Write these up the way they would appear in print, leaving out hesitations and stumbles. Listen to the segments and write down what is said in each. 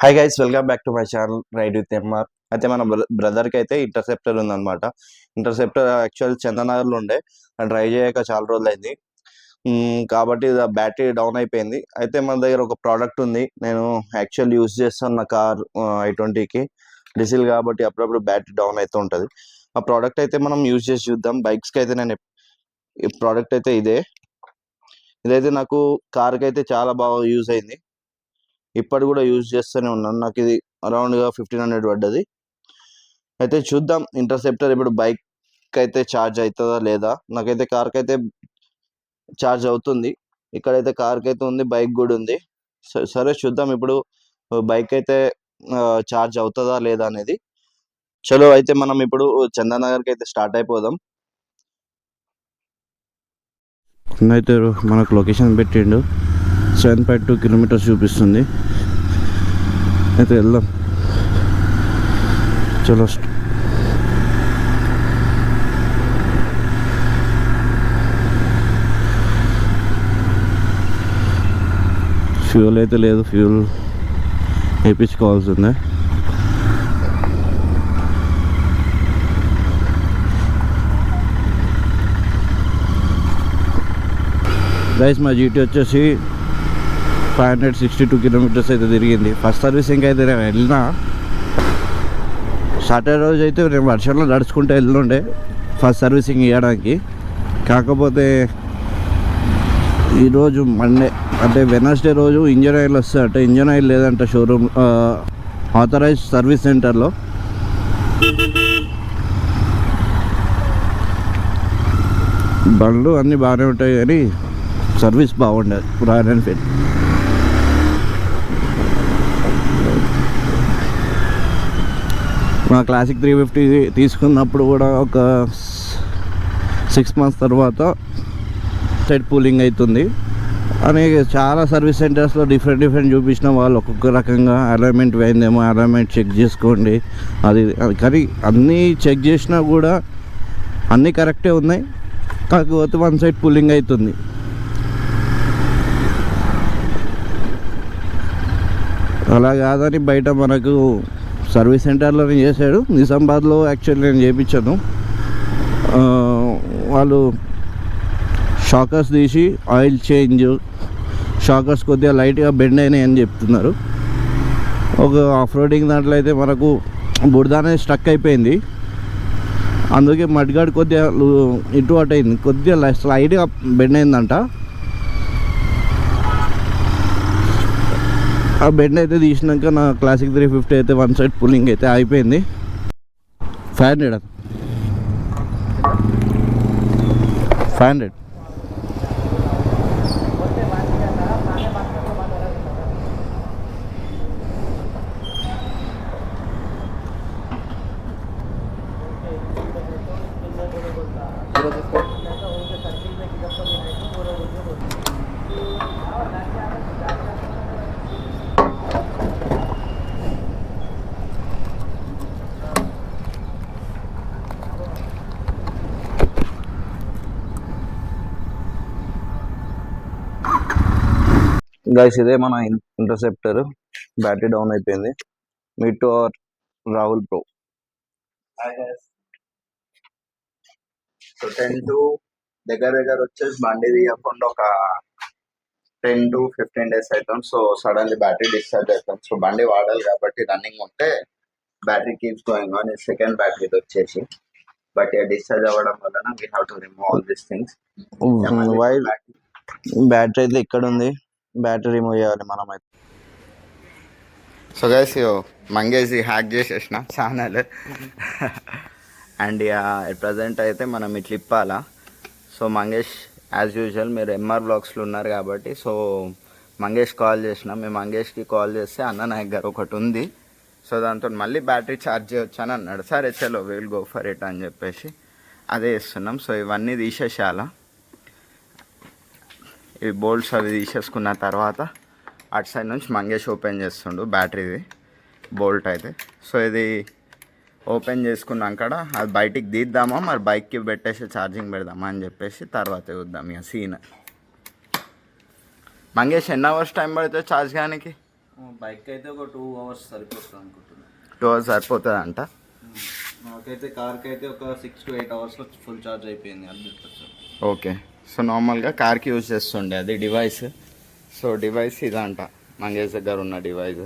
Hi guys, welcome back to my channel ride with MR. అయితే మన బ్రదర్కి అయితే ఇంటర్సెప్టర్ ఉందన్నమాట. ఇంటర్సెప్టర్ యాక్చువల్ చందనగర్లో ఉండే, డ్రైవ్ చేయక చాలా రోజులు అయింది. కాబట్టి బ్యాటరీ డౌన్ అయిపోయింది. అయితే మన దగ్గర ఒక ప్రోడక్ట్ ఉంది. నేను యాక్చువల్ యూజ్ చేస్తున్న కార్ i20కి డీజిల్ కాబట్టి అప్పుడప్పుడు బ్యాటరీ డౌన్ అవుతూ ఉంటుంది. ఆ ప్రోడక్ట్ అయితే మనం యూజ్ చేసి చూద్దాం. బైక్స్కి అయితే నేను ఈ ప్రోడక్ట్ అయితే ఇదైతే నాకు కార్కి అయితే చాలా బాగా యూజ్ అయింది. ఇప్పటి కూడా యూజ్ చేస్తూనే ఉన్నాను. నాకు ఇది అరౌండ్గా 1500 పడ్డది. అయితే చూద్దాం ఇంటర్సెప్టర్ ఇప్పుడు బైక్ అయితే ఛార్జ్ అవుతుందా లేదా. నాకైతే కార్కి అయితే ఛార్జ్ అవుతుంది. ఇక్కడైతే కార్కి అయితే ఉంది, బైక్ కూడా ఉంది. సరే చూద్దాం ఇప్పుడు బైక్ అయితే ఛార్జ్ అవుతుందా లేదా అనేది. చలో అయితే మనం ఇప్పుడు చందానగర్కి అయితే స్టార్ట్ అయిపోదాం. అయితే మనకు లొకేషన్ పెట్టిండు, 7.2 కిలోమీటర్స్ చూపిస్తుంది. అయితే వెళ్దాం. చలో ఫ్యూల్ అయితే లేదు, ఫ్యూల్ వేయించుకోవాల్సిందే. గైస్ మా జీటీ వచ్చేసి 562 కిలోమీటర్స్ అయితే తిరిగింది. ఫస్ట్ సర్వీసింగ్ అయితే నేను వెళ్ళినా. సాటర్డే రోజు అయితే నేను వర్షంలో నడుచుకుంటూ వెళ్ళుండే ఫస్ట్ సర్వీసింగ్ ఇవ్వడానికి. కాకపోతే ఈరోజు మండే అంటే వెనస్డే రోజు ఇంజన్ ఆయిల్ వస్తుంది. అంటే ఇంజన్ ఆయిల్ లేదంట షోరూమ్ ఆథరైజ్ సర్వీస్ సెంటర్లో. బండ్లు అన్నీ బాగానే ఉంటాయి కానీ సర్వీస్ బాగుండదు రాయల్ ఎన్ఫీల్డ్. మా క్లాసిక్ 350 తీసుకున్నప్పుడు కూడా ఒక 6 months తర్వాత సైడ్ కూలింగ్ అవుతుంది అని చాలా సర్వీస్ సెంటర్స్లో డిఫరెంట్ చూపించిన వాళ్ళు ఒక్కొక్క రకంగా అలైన్మెంట్ పోయిందేమో, అలైన్మెంట్ చెక్ చేసుకోండి అది కానీ అన్నీ చెక్ చేసినా కూడా అన్నీ కరెక్టే ఉన్నాయి. కాకపోతే వన్ సైడ్ కూలింగ్ అవుతుంది. అలా కాదని బయట మనకు సర్వీస్ సెంటర్లోనే చేశాడు. నిజామాబాద్లో యాక్చువల్లీ నేను చేయించాను. వాళ్ళు షాకర్స్ తీసి ఆయిల్ చేంజ్, షాకర్స్ కొద్దిగా లైట్గా బెండ్ అయినాయి అని చెప్తున్నారు. ఒక ఆఫ్ రోడింగ్ దాంట్లో అయితే మనకు బురద అనేది స్టక్ అయిపోయింది. అందుకే మడ్గాడ్ కొద్దిగా ఇటు అటు అయింది, కొద్దిగా స్లైడ్గా బెండ్ అయిందంట. ఆ బెండ్ అయితే తీసినాక నా క్లాసిక్ 350 అయితే వన్ సైడ్ పుల్లింగ్ అయితే అయిపోయింది. 500 గైస్, ఇదే మన ఇంటర్సెప్టర్. బ్యాటరీ డౌన్ అయిపోయింది. Meet to our Rahul bro. So 10 to దగ్గర వచ్చేసి బండి తీయకుండా ఒక 10 to 15 days అవుతాం. సో సడన్లీ బ్యాటరీ డిశ్చార్జ్ అవుతాం. సో బండి వాడాలి కాబట్టి రన్నింగ్ ఉంటే battery keeps going on. Second battery వచ్చేసి బట్ డిశ్చార్జ్ అవ్వడం వలన we have to remove all these things. Battery అయితే ఇక్కడ ఉంది, బ్యాటరీ రిమూవ్ చేయాలి మనం అయితే. సో గైస్, మంగేసి హ్యాక్ చేసేసిన ఛానల్ అండ్ అట్ ప్రజెంట్ అయితే మనం ఇట్లా ఇప్పాలా. సో మంగేష్ యాజ్ యూజువల్ మీరు ఎంఆర్ బ్లాగ్స్లో ఉన్నారు కాబట్టి సో మంగేష్ కాల్ చేసిన. మేము మంగేష్కి కాల్ చేస్తే అన్న నా దగ్గర ఒకటి ఉంది, సో దాంతో మళ్ళీ బ్యాటరీ ఛార్జ్ చేయొచ్చు అని అన్నాడు. సరే చలో విల్ గో ఫర్ ఇట్ అని చెప్పేసి అదే ఇస్తున్నాం. సో ఇవన్నీ తీసేసేయాలా. ఇవి బోల్ట్స్ అవి తీసేసుకున్న తర్వాత అటు సైడ్ నుంచి మంగేష్ ఓపెన్ చేస్తుండు బ్యాటరీది బోల్ట్ అయితే. సో ఇది ఓపెన్ చేసుకున్నాక అది బయటికి తీద్దామా మరి బైక్కి పెట్టేసి ఛార్జింగ్ పెడదామా అని చెప్పేసి తర్వాత చూద్దాం ఇక సీన్. మంగేష్ ఎన్ని అవర్స్ టైం పడుతుంది ఛార్జ్ కానీ? బైక్ అయితే ఒక 2 అవర్స్ సరిపోతుంది అనుకుంటున్నాను. 2 hours సరిపోతుంది అంట. నాకైతే కార్కి అయితే ఒక 6 to 8 అవర్స్లో ఫుల్ ఛార్జ్ అయిపోయింది 100%. ఓకే. సో నార్మల్గా కార్కి యూజ్ చేస్తుండే అది డివైస్. సో డివైస్ ఇదంట మంగేష్ దగ్గర ఉన్న డివైస్.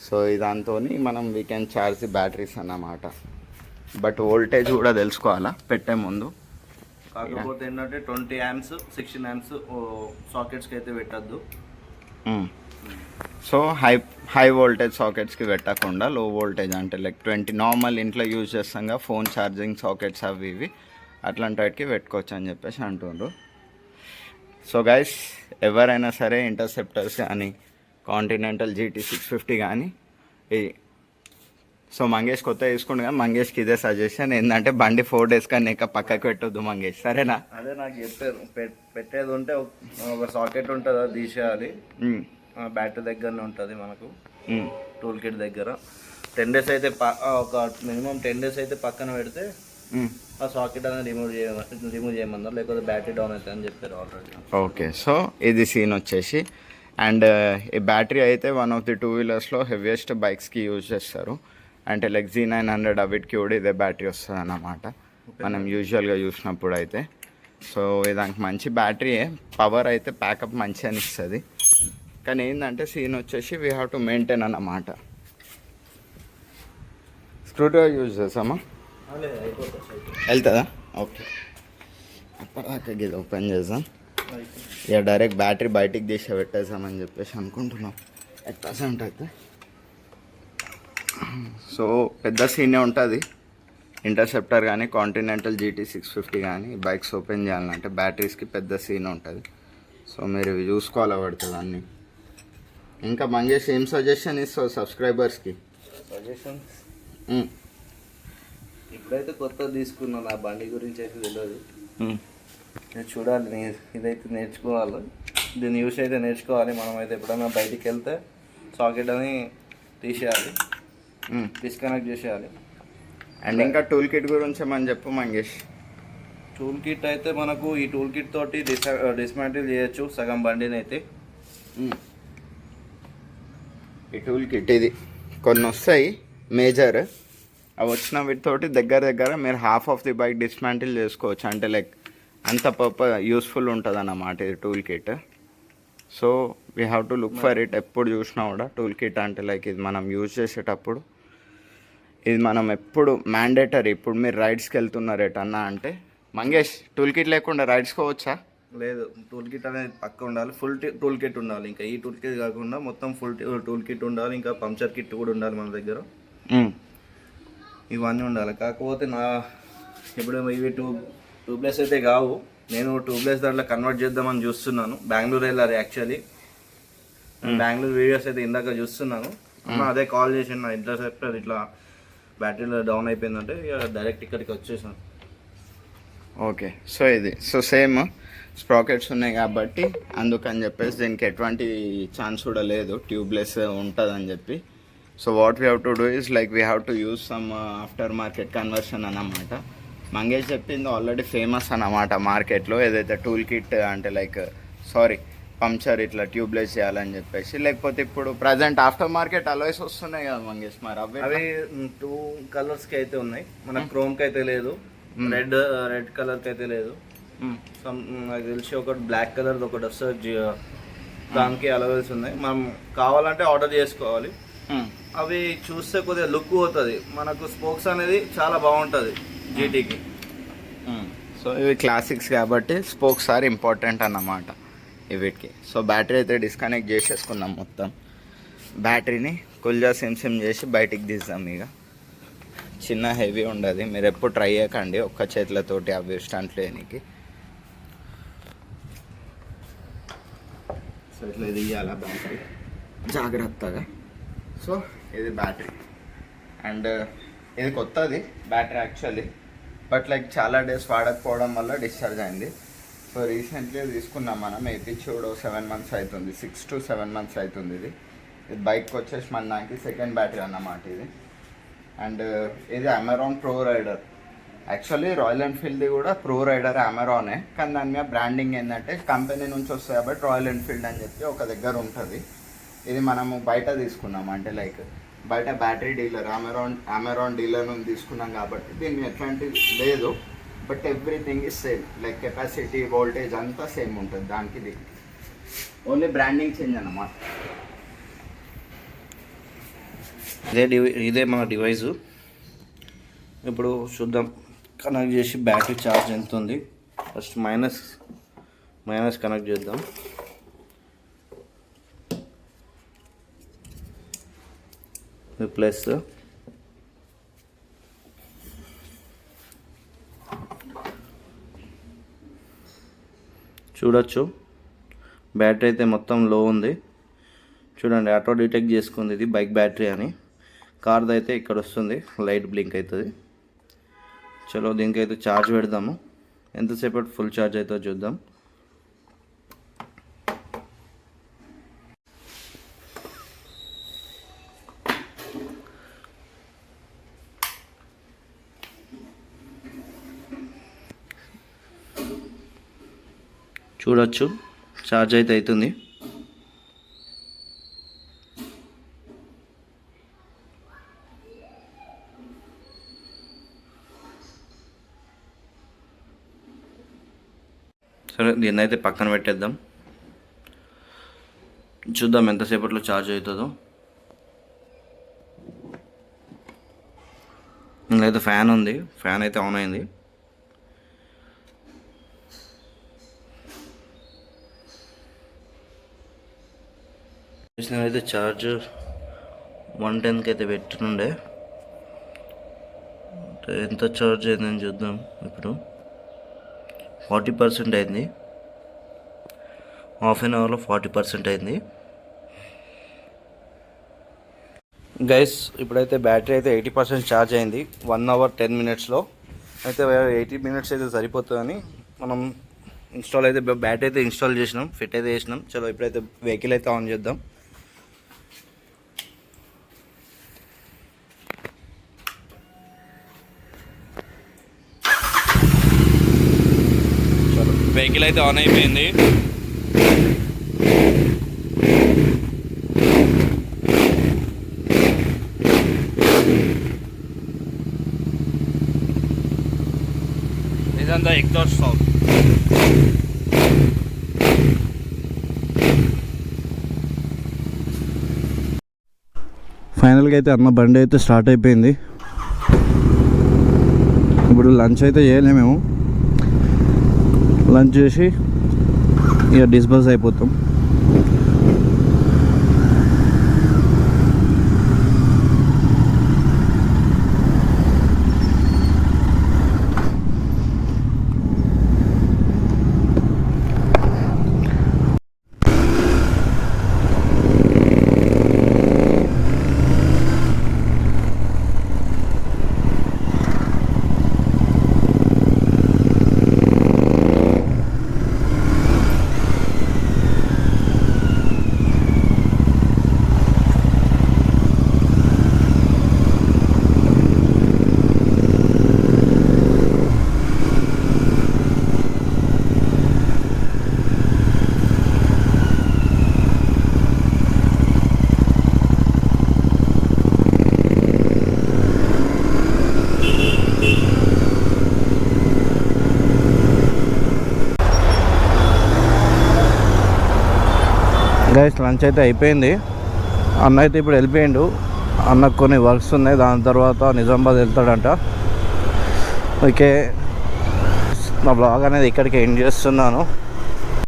సో ఇదాంతో మనం we can charge the batteries అన్నమాట. బట్ వోల్టేజ్ కూడా తెలుసుకోవాలా పెట్టే ముందు. కాకపోతే ఏంటంటే 20 amps 16 amps సాకెట్స్కి అయితే పెట్టద్దు. సో హై వోల్టేజ్ సాకెట్స్కి పెట్టకుండా లో వోల్టేజ్ అంటే లైక్ 20 నార్మల్ ఇంట్లో యూజ్ చేస్తాం ఫోన్ ఛార్జింగ్ సాకెట్స్ అవి ఇవి అట్లాంటి వాటికి పెట్టుకోవచ్చు అని చెప్పేసి అంటుండ్రు. సో గైస్ ఎవరైనా సరే ఇంటర్సెప్టర్స్ కానీ కాంటినెంటల్ GT650 కానీ సో మంగేష్ కొత్త తీసుకుంటు కానీ మంగేష్కి ఇదే సజెషన్ ఏంటంటే బండి 4 days కానీ ఇక పక్కకి పెట్టొద్దు మంగేష్, సరేనా? అదే నాకు చెప్పారు, పెట్టేది ఉంటే ఒక సాకెట్ ఉంటుంది అది తీసేయాలి. బ్యాటరీ దగ్గరనే ఉంటుంది మనకు టూల్ కిట్ దగ్గర. 10 days అయితే ఒక మినిమం 10 days అయితే పక్కన పెడితే ఆ సాకెట్ అనేది రిమూవ్ చేయమన్నారు, లేకపోతే బ్యాటరీ డౌన్ అవుతుంది అని చెప్పారు ఆల్రెడీ. ఓకే. సో ఇది సీన్ వచ్చేసి. అండ్ ఈ బ్యాటరీ అయితే వన్ ఆఫ్ ది 2 wheelersలో హెవీయెస్ట్ బైక్స్కి యూజ్ చేస్తారు. అంటే లైక్ Z900 అవిట్కి కూడా ఇదే బ్యాటరీ వస్తుంది అన్నమాట మనం యూజువల్గా చూసినప్పుడు అయితే. సో దానికి మంచి బ్యాటరీయే, పవర్ అయితే ప్యాకప్ మంచి అని ఇస్తుంది. కానీ ఏంటంటే సీన్ వచ్చేసి వీ హ్యావ్ టు మెయింటైన్ అన్నమాట. స్క్రూ డ్రైవర్ యూజ్ చేస్తామా? వెళ్తుందా? ఓకే. అప్పటిదాకా ఇది ఓపెన్ చేద్దాం. ఇక డైరెక్ట్ బ్యాటరీ బయటికి తీసి పెట్టేసామని చెప్పేసి అనుకుంటున్నాం. 8% అయితే. సో పెద్ద సీనే ఉంటుంది. ఇంటర్సెప్టర్ కానీ కాంటినెంటల్ GT650 కానీ బైక్స్ ఓపెన్ చేయాలంటే బ్యాటరీస్కి పెద్ద సీన్ ఉంటుంది. సో మీరు ఇవి చూసుకోవాలి పడుతుంది అన్నీ. ఇంకా మంగేష్ ఏం సజెషన్ ఇస్తావు సబ్స్క్రైబర్స్కి? సజెషన్స్ ఇప్పుడైతే కొత్తది తీసుకున్నాను, ఆ బండి గురించి అయితే తెలియదు. చూడాలి, ఇదైతే నేర్చుకోవాలి, దీని యూస్ అయితే నేర్చుకోవాలి. మనమైతే ఎప్పుడైనా బయటికి వెళ్తే సాకెట్ అని తీసేయాలి, డిస్కనెక్ట్ చేసేయాలి. అండ్ ఇంకా టూల్ కిట్ గురించి మనం చెప్పు మంగేష్. టూల్ కిట్ అయితే మనకు ఈ టూల్ కిట్ తోటి డిస్మాంటిల్ చేయొచ్చు సగం బండిని అయితే. ఈ టూల్ కిట్ ఇది కొన్ని వస్తాయి మేజర్, అవి వచ్చిన వీటితోటి దగ్గర మీరు half of the bike dismantle చేసుకోవచ్చు. అంటే లైక్ అంత యూస్ఫుల్ ఉంటుంది అన్నమాట ఇది tool kit. So we have to look for it. ఎప్పుడు చూసినా కూడా టూల్ కిట్ అంటే లైక్ ఇది మనం యూజ్ చేసేటప్పుడు ఇది మనం ఎప్పుడు మ్యాండేటరీ. ఇప్పుడు మీరు రైడ్స్కి వెళ్తున్నారు ఎటన్నా అంటే మంగేష్ టూల్ కిట్ లేకుండా రైడ్స్కి పోవచ్చా? లేదు, టూల్ కిట్ అనేది పక్క ఉండాలి, ఫుల్ టూల్ కిట్ ఉండాలి. ఇంకా ఈ టూల్ కిట్ కాకుండా మొత్తం ఫుల్ టూల్ కిట్ ఉండాలి. ఇంకా పంక్చర్ కిట్ కూడా ఉండాలి మన దగ్గర, ఇవన్నీ ఉండాలి. కాకపోతే ఇప్పుడు ఇవి ట్యూబ్లెస్ అయితే కావు, నేను ట్యూబ్లెస్ దాంట్లో కన్వర్ట్ చేద్దామని చూస్తున్నాను. బెంగళూరు వెళ్ళాలి యాక్చువల్లీ, బెంగళూరు వీడియోస్ అయితే ఇందాక చూస్తున్నాను. అదే కాల్ చేసి నా ఇంటర్సెప్టర్ ఇట్లా బ్యాటరీలో డౌన్ అయిపోయిందంటే ఇక డైరెక్ట్ ఇక్కడికి వచ్చేసాను. ఓకే. సో ఇది సో సేమ్ స్ప్రాకెట్స్ ఉన్నాయి కాబట్టి అందుకని చెప్పేసి దీనికి ఎటువంటి ఛాన్స్ కూడా లేదు ట్యూబ్లెస్ ఉంటుందని చెప్పి. So what we have to do is like we have to use some after market conversion అన్నమాట. మంగేష్ చెప్పింది ఆల్రెడీ ఫేమస్ అన్నమాట మార్కెట్లో, ఏదైతే టూల్ కిట్ అంటే లైక్ పంక్చర్ ఇట్లా ట్యూబ్లెస్ చేయాలని చెప్పేసి. లేకపోతే ఇప్పుడు ప్రజెంట్ ఆఫ్టర్ మార్కెట్ అలాయ్స్ వస్తున్నాయి కదా మంగేష్, మరి అవి 2 కలర్స్కి అయితే ఉన్నాయి. మన క్రోమ్కి అయితే లేదు, రెడ్ కలర్కి అయితే లేదు. నాకు తెలిసి ఒకటి బ్లాక్ కలర్ ఒకటి వస్తుంది, దానికి అలవెల్స్ ఉన్నాయి. మనం కావాలంటే ఆర్డర్ చేసుకోవాలి. అవి చూస్తే కొద్దిగా లుక్ పోతుంది, మనకు స్పోక్స్ అనేది చాలా బాగుంటుంది జీటీకి. సో ఇవి క్లాసిక్స్ కాబట్టి స్పోక్స్ ఆర్ ఇంపార్టెంట్ అన్నమాట వీటికి. సో బ్యాటరీ అయితే డిస్కనెక్ట్ చేసేసుకున్నాం మొత్తం. బ్యాటరీని కుల్జా సిమ్ చేసి బయటికి తీద్దాం. ఇక చిన్న హెవీ ఉండదు, మీరు ఎప్పుడు ట్రై చేయకండి ఒక్క చేతులతోటి అవి స్టంట్ లేనికి. సో ఇట్లా తీయాలా బ్యాటరీ జాగ్రత్తగా. సో ఇది బ్యాటరీ అండ్ ఇది కొత్తది బ్యాటరీ యాక్చువల్లీ, బట్ లైక్ చాలా డేస్ వాడకపోవడం వల్ల డిశ్చార్జ్ అయింది. సో రీసెంట్లీ తీసుకున్నాం మనం, వేయించి కూడా 7 months అవుతుంది, 6 to 7 months అవుతుంది. ఇది బైక్ వచ్చేసి మన దానికి సెకండ్ బ్యాటరీ అన్నమాట ఇది. అండ్ ఇది అమెరాన్ ప్రో రైడర్. యాక్చువల్లీ రాయల్ ఎన్ఫీల్డ్ది కూడా ప్రో రైడర్ అమెరానే, కానీ దాని మీద బ్రాండింగ్ ఏంటంటే కంపెనీ నుంచి వస్తాయి కాబట్టి రాయల్ ఎన్ఫీల్డ్ అని చెప్పి ఒక దగ్గర ఉంటుంది. ఇది మనము బయట తీసుకున్నాం, అంటే లైక్ బయట బ్యాటరీ డీలర్ అమెరాన్ డీలర్ నుంచి తీసుకున్నాం కాబట్టి దీన్ని ఎట్లాంటి లేదు. But everything is same, like capacity voltage అంతా సేమ్ ఉంటుంది దానికి దీనికి, ఓన్లీ బ్రాండింగ్ చేంజ్ అన్నమాట. ఇదే మన డివైసు. ఇప్పుడు చూద్దాం, కనెక్ట్ చేసి బ్యాటరీ ఛార్జ్ ఎంత ఉంది. ఫస్ట్ మైనస్ కనెక్ట్ చేద్దాం. ప్లస్ చూడొచ్చు, బ్యాటరీ అయితే మొత్తం లో ఉంది. చూడండి, ఆటో డిటెక్ట్ చేసుకుంది ఇది బైక్ బ్యాటరీ అని. కార్ది అయితే ఇక్కడ వస్తుంది, లైట్ బ్లింక్ అవుతుంది. చలో దీనికైతే ఛార్జ్ పెడదాము. ఎంతసేపటి ఫుల్ ఛార్జ్ అవుతుందో చూద్దాం. చూడొచ్చు, ఛార్జ్ అయితే అవుతుంది. సరే, దీన్ని అయితే పక్కన పెట్టేద్దాం. చూద్దాం ఎంతసేపట్లో ఛార్జ్ అవుతుందో. ఇందులో ఫ్యాన్ ఉంది, ఫ్యాన్ అయితే ఆన్ అయింది. అయితే ఛార్జ్ 110కి అయితే పెట్టునుండే. ఎంత ఛార్జ్ అయిందని చూద్దాం. ఇప్పుడు 40% అయింది. హాఫ్ అన్ అవర్లో 40% అయింది. గైస్, ఇప్పుడైతే బ్యాటరీ అయితే 80% ఛార్జ్ అయింది 1 అవర్ 10 మినిట్స్లో. అయితే 80 మినిట్స్ అయితే సరిపోతుందని మనం బ్యాటరీ అయితే ఇన్స్టాల్ చేసినాం, ఫిట్ అయితే చేసినాం. చలో ఇప్పుడైతే వెహికల్ అయితే ఆన్ చేద్దాం. వెహికల్ అయితే ఆన్ అయిపోయింది. ఇదంతా ఎగ్జాస్ట్ సౌండ్. ఫైనల్గా అయితే అన్న బండి అయితే స్టార్ట్ అయిపోయింది. ఇప్పుడు లంచ్ అయితే చేయలేము మేము. లంచ్ చేసి ఇక డిస్బస్ అయిపోతాం. గైస్, లంచ్ అయితే అయిపోయింది. అన్న అయితే ఇప్పుడు వెళ్ళిపోయిండు. అన్నకు కొన్ని వర్క్స్ ఉన్నాయి, దాని తర్వాత నిజామాబాద్ వెళ్తాడంట. ఓకే, నా బ్లాగ్ అనేది ఇక్కడికి ఎండ్ చేస్తున్నాను.